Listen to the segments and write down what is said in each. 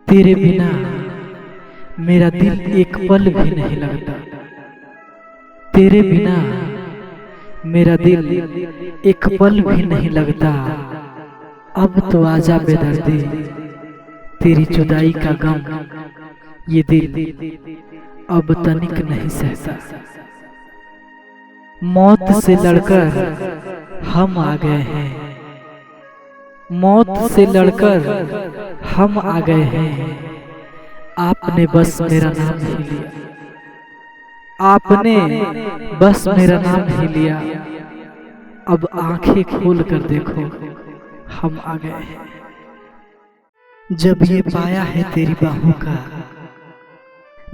तेरे बिना मेरा दिल एक पल भी नहीं लगता। तेरे बिना मेरा दिल एक पल भी नहीं लगता। अब तो आजा बेदर्दी, तेरी जुदाई का गम ये दिल अब तनिक नहीं सहता। मौत से लड़कर हम आ गए हैं, मौत से लड़कर हम आ गए हैं। आपने बस मेरा नाम ही लिया, आपने बस मेरा नाम ही लिया। अब आंखें खोल कर देखो, हम आ गए हैं। जब ये पाया है तेरी बाहों का,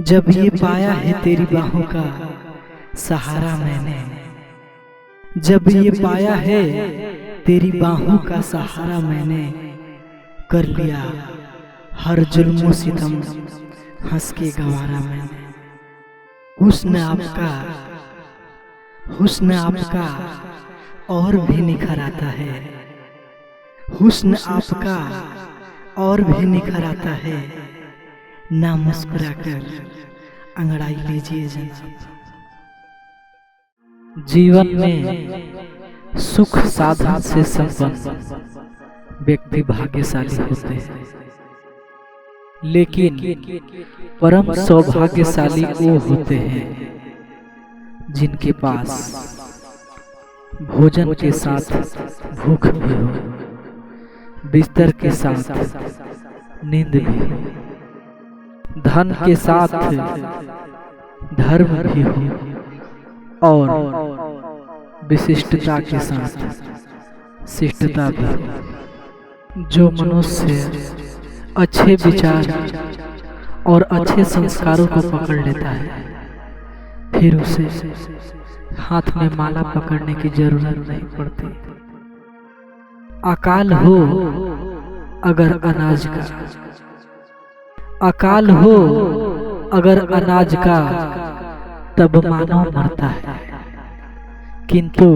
जब ये पाया है तेरी बाहों का सहारा मैंने, जब ये पाया है तेरी बाहों का सहारा मैंने, कर लिया हर जुल्मों सितम हंस के गवारा मैंने। हुस्न आपका, हुस्न आपका और भी निखर आता है, हुस्न आपका और भी निखर आता है। ना मुस्कुरा कर अंगड़ाई लीजिए जनाब। जीवन में सुख साधन से संपन्न व्यक्ति भाग्यशाली होते हैं, लेकिन परम सौभाग्यशाली वो होते हैं जिनके पास भोजन के साथ भूख भी हो, बिस्तर के साथ नींद भी हो, धन के साथ धर्म भी हो और विशिष्टता के साथ शिष्टता भी हो। जो मनुष्य अच्छे विचार और अच्छे संस्कारों को पकड़ लेता है, फिर उसे हाथ में माला पकड़ने की जरूरत नहीं पड़ती। अकाल हो अगर अनाज का, अकाल हो अगर अनाज का, तब मानव मरता है। किंतु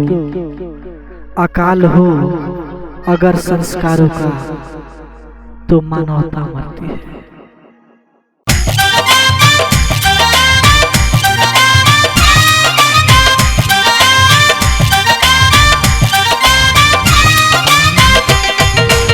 अकाल हो अगर संस्कारों का, तो मानवता मरती है।